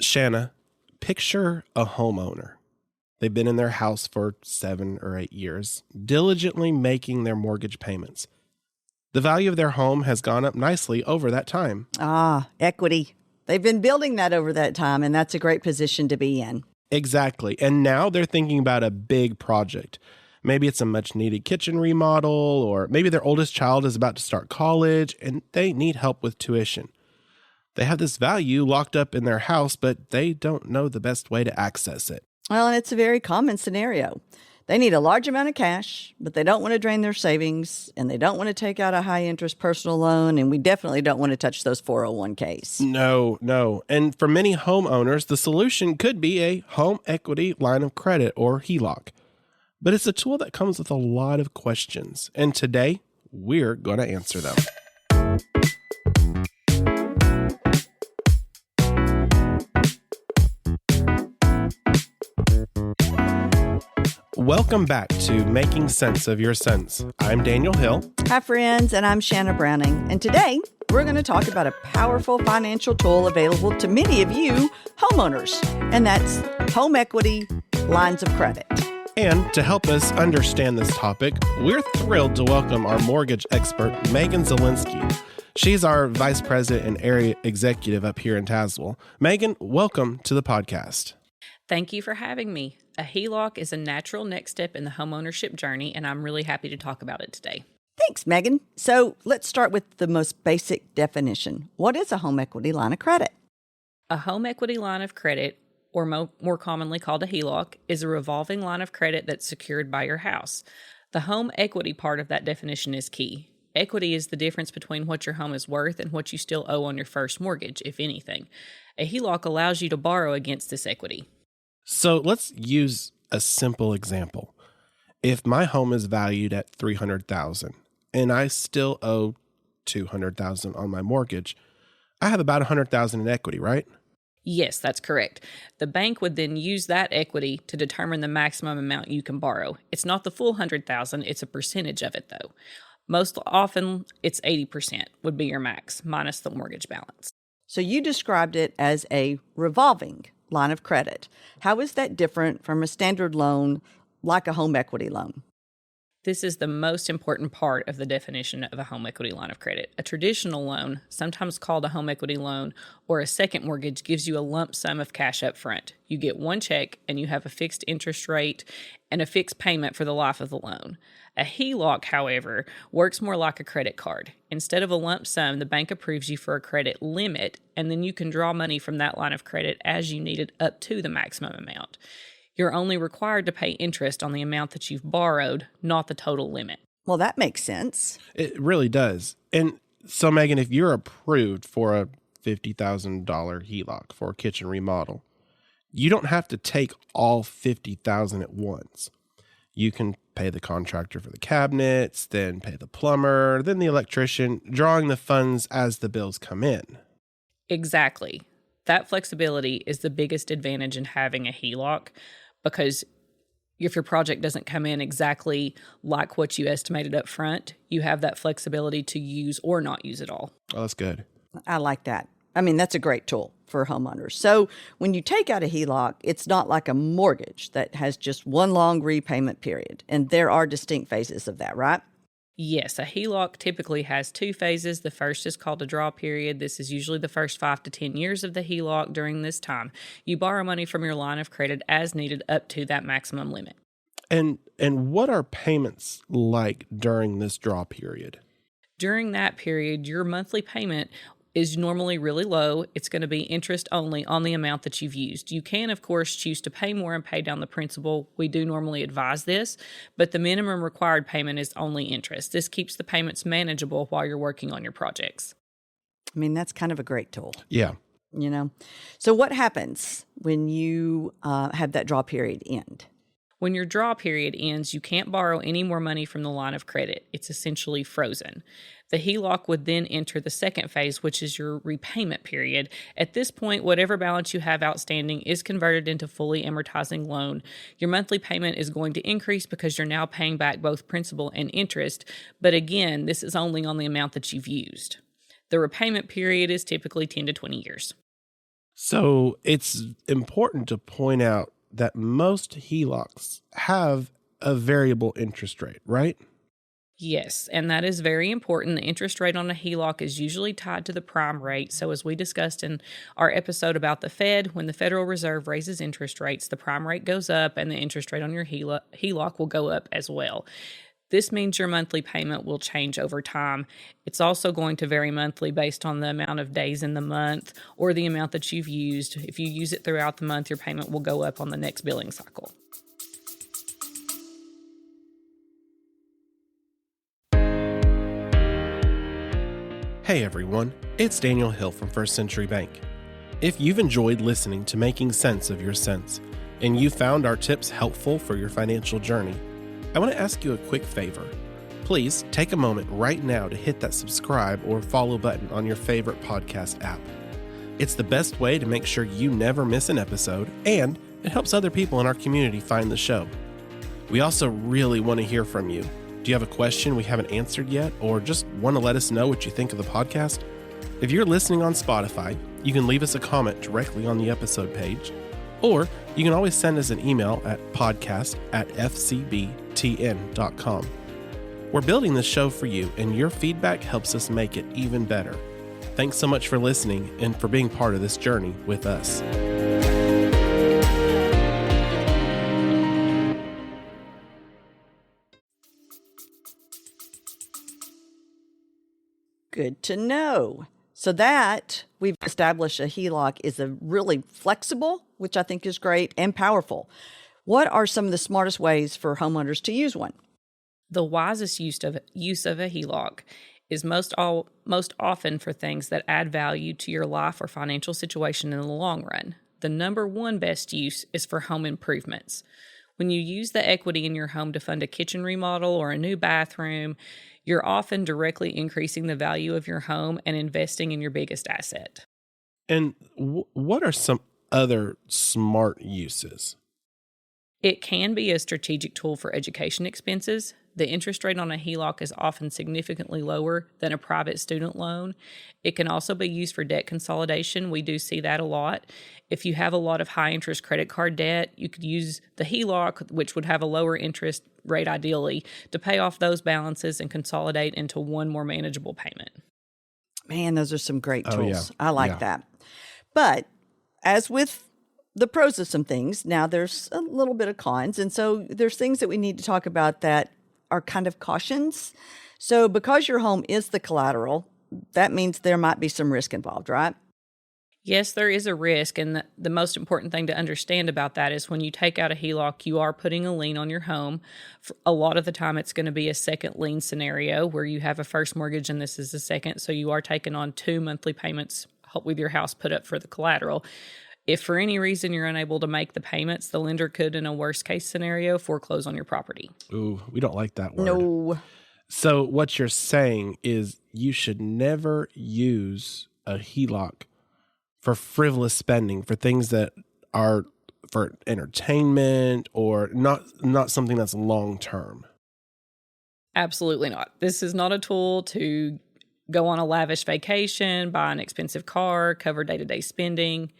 Shanna, picture a homeowner. They've been in their house for 7 or 8 years, diligently making their mortgage payments. The value of their home has gone up nicely over that time. Equity. They've been building that over that time, and that's a great position to be in. Exactly. And now they're thinking about a big project. Maybe it's a much-needed kitchen remodel, or maybe their oldest child is about to start college, and they need help with tuition. They have this value locked up in their house, but they don't know the best way to access it. Well, and it's a very common scenario. They need a large amount of cash, but they don't want to drain their savings, and they don't want to take out a high-interest personal loan, and we definitely don't want to touch those 401ks. No. And for many homeowners, the solution could be a home equity line of credit, or HELOC. But it's a tool that comes with a lot of questions, and today we're going to answer them. Welcome back to Making Sense of Your Sense. I'm Daniel Hill. Hi, friends, and I'm Shanna Browning. And today, we're going to talk about a powerful financial tool available to many of you homeowners, and that's home equity lines of credit. And to help us understand this topic, we're thrilled to welcome our mortgage expert, Megan Zielinski. She's our vice president and area executive up here in Tazewell. Megan, welcome to the podcast. Thank you for having me. A HELOC is a natural next step in the homeownership journey, and I'm really happy to talk about it today. Thanks, Megan. So let's start with the most basic definition. What is a home equity line of credit? A home equity line of credit, or more commonly called a HELOC, is a revolving line of credit that's secured by your house. The home equity part of that definition is key. Equity is the difference between what your home is worth and what you still owe on your first mortgage, if anything. A HELOC allows you to borrow against this equity. So let's use a simple example. If my home is valued at $300,000 and I still owe $200,000 on my mortgage, I have about $100,000 in equity, right? Yes, that's correct. The bank would then use that equity to determine the maximum amount you can borrow. It's not the full $100,000, it's a percentage of it though. Most often, it's 80% would be your max, minus the mortgage balance. So you described it as a revolving line of credit. How is that different from a standard loan like a home equity loan? This is the most important part of the definition of a home equity line of credit. A traditional loan, sometimes called a home equity loan or a second mortgage, gives you a lump sum of cash up front. You get one check and you have a fixed interest rate and a fixed payment for the life of the loan. A HELOC, however, works more like a credit card. Instead of a lump sum, the bank approves you for a credit limit, and then you can draw money from that line of credit as you need it up to the maximum amount. You're only required to pay interest on the amount that you've borrowed, not the total limit. Well, that makes sense. It really does. And so, Megan, if you're approved for a $50,000 HELOC for a kitchen remodel, you don't have to take all $50,000 at once. You can pay the contractor for the cabinets, then pay the plumber, then the electrician, drawing the funds as the bills come in. Exactly. That flexibility is the biggest advantage in having a HELOC, because if your project doesn't come in exactly like what you estimated up front, you have that flexibility to use or not use it all. Oh, that's good. I like that. I mean, that's a great tool for homeowners. So when you take out a HELOC, it's not like a mortgage that has just one long repayment period. And there are distinct phases of that, right? Yes, a HELOC typically has 2 phases. The first is called a draw period. This is usually the first 5 to 10 years of the HELOC. During this time, you borrow money from your line of credit as needed up to that maximum limit. And what are payments like during this draw period? During that period, your monthly payment is normally really low. It's going to be interest only on the amount that you've used. You can, of course, choose to pay more and pay down the principal. We do normally advise this, but the minimum required payment is only interest. This keeps the payments manageable while you're working on your projects. I mean, that's kind of a great tool. Yeah. You know, so what happens when you have that draw period end? When your draw period ends, you can't borrow any more money from the line of credit. It's essentially frozen. The HELOC would then enter the second phase, which is your repayment period. At this point, whatever balance you have outstanding is converted into fully amortizing loan. Your monthly payment is going to increase because you're now paying back both principal and interest. But again, this is only on the amount that you've used. The repayment period is typically 10 to 20 years. So it's important to point out that most HELOCs have a variable interest rate, right? Yes, and that is very important. The interest rate on a HELOC is usually tied to the prime rate. So, as we discussed in our episode about the Fed, when the Federal Reserve raises interest rates, the prime rate goes up and the interest rate on your HELOC will go up as well. This means your monthly payment will change over time. It's also going to vary monthly based on the amount of days in the month or the amount that you've used. If you use it throughout the month, your payment will go up on the next billing cycle. Hey everyone, it's Daniel Hill from First Century Bank. If you've enjoyed listening to Making Sense of Your Sense, and you found our tips helpful for your financial journey, I want to ask you a quick favor. Please take a moment right now to hit that subscribe or follow button on your favorite podcast app. It's the best way to make sure you never miss an episode, and it helps other people in our community find the show. We also really want to hear from you. Do you have a question we haven't answered yet, or just want to let us know what you think of the podcast? If you're listening on Spotify, you can leave us a comment directly on the episode page, or you can always send us an email at podcast@fcbtn.com. We're building this show for you, and your feedback helps us make it even better. Thanks so much for listening and for being part of this journey with us. Good to know. So that we've established a HELOC is a really flexible, which I think is great, and powerful. What are some of the smartest ways for homeowners to use one? The wisest use of a HELOC is most often for things that add value to your life or financial situation in the long run. The number one best use is for home improvements. When you use the equity in your home to fund a kitchen remodel or a new bathroom, you're often directly increasing the value of your home and investing in your biggest asset. And what are some other smart uses? It can be a strategic tool for education expenses. The interest rate on a HELOC is often significantly lower than a private student loan. It can also be used for debt consolidation. We do see that a lot. If you have a lot of high interest credit card debt, you could use the HELOC, which would have a lower interest rate ideally, to pay off those balances and consolidate into one more manageable payment. Man, those are some great tools. Yeah. I like that. But as with the pros of some things, now there's a little bit of cons. And so there's things that we need to talk about that are kind of cautions. So because your home is the collateral, that means there might be some risk involved, right? Yes, there is a risk, and the most important thing to understand about that is when you take out a HELOC, you are putting a lien on your home. For a lot of the time, it's going to be a second lien scenario where you have a first mortgage and this is a second, so you are taking on 2 monthly payments with your house put up for the collateral. If for any reason you're unable to make the payments, the lender could, in a worst-case scenario, foreclose on your property. Ooh, we don't like that word. No. So what you're saying is you should never use a HELOC for frivolous spending, for things that are for entertainment or not something that's long term. Absolutely not. This is not a tool to go on a lavish vacation, buy an expensive car, cover day-to-day spending.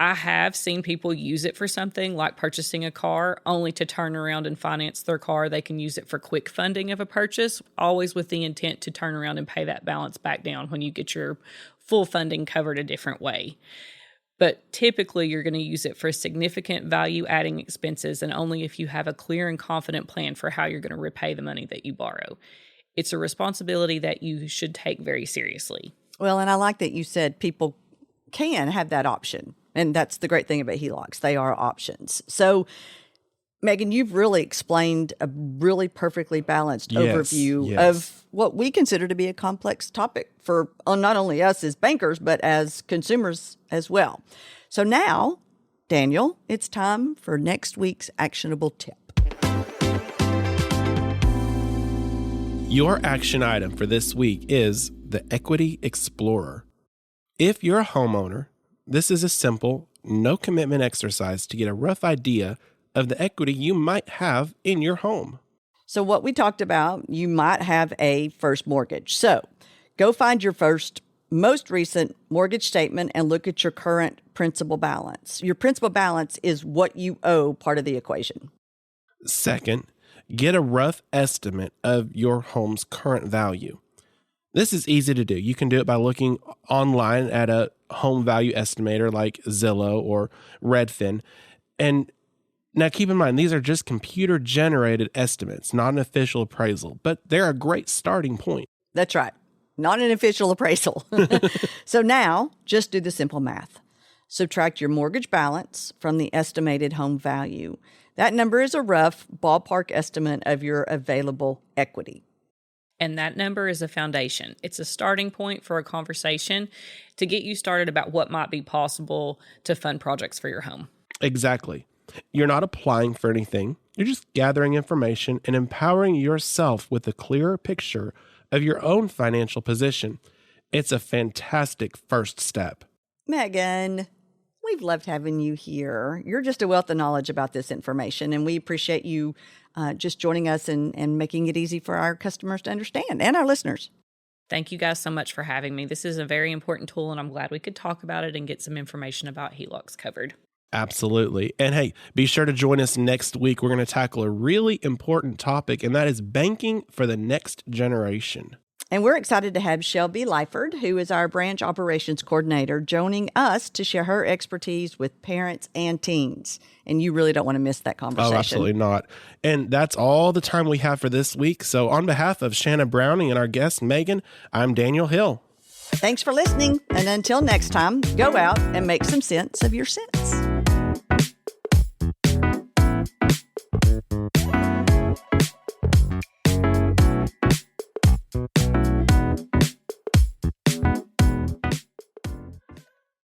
I have seen people use it for something like purchasing a car, only to turn around and finance their car. They can use it for quick funding of a purchase, always with the intent to turn around and pay that balance back down when you get your full funding covered a different way. But typically, you're going to use it for significant value-adding expenses, and only if you have a clear and confident plan for how you're going to repay the money that you borrow. It's a responsibility that you should take very seriously. Well, and I like that you said people can have that option. And that's the great thing about HELOCs. They are options. So, Megan, you've really explained a really perfectly balanced overview of what we consider to be a complex topic for not only us as bankers, but as consumers as well. So now, Daniel, it's time for next week's actionable tip. Your action item for this week is the Equity Explorer. If you're a homeowner, this is a simple, no-commitment exercise to get a rough idea of the equity you might have in your home. So what we talked about, you might have a first mortgage. So go find your first most recent mortgage statement and look at your current principal balance. Your principal balance is what you owe part of the equation. Second, get a rough estimate of your home's current value. This is easy to do. You can do it by looking online at a home value estimator like Zillow or Redfin. And now keep in mind, these are just computer generated estimates, not an official appraisal, but they're a great starting point. That's right. Not an official appraisal. So now just do the simple math. Subtract your mortgage balance from the estimated home value. That number is a rough ballpark estimate of your available equity. And that number is a foundation. It's a starting point for a conversation to get you started about what might be possible to fund projects for your home. Exactly. You're not applying for anything. You're just gathering information and empowering yourself with a clearer picture of your own financial position. It's a fantastic first step. Megan, we've loved having you here. You're just a wealth of knowledge about this information, and we appreciate you just joining us and making it easy for our customers to understand and our listeners. Thank you guys so much for having me. This is a very important tool, and I'm glad we could talk about it and get some information about HELOCs covered. Absolutely. And hey, be sure to join us next week. We're going to tackle a really important topic, and that is banking for the next generation. And we're excited to have Shelby Lyford, who is our branch operations coordinator, joining us to share her expertise with parents and teens. And you really don't want to miss that conversation. Oh, absolutely not. And that's all the time we have for this week. So on behalf of Shanna Browning and our guest, Megan, I'm Daniel Hill. Thanks for listening. And until next time, go out and make some sense of your cents.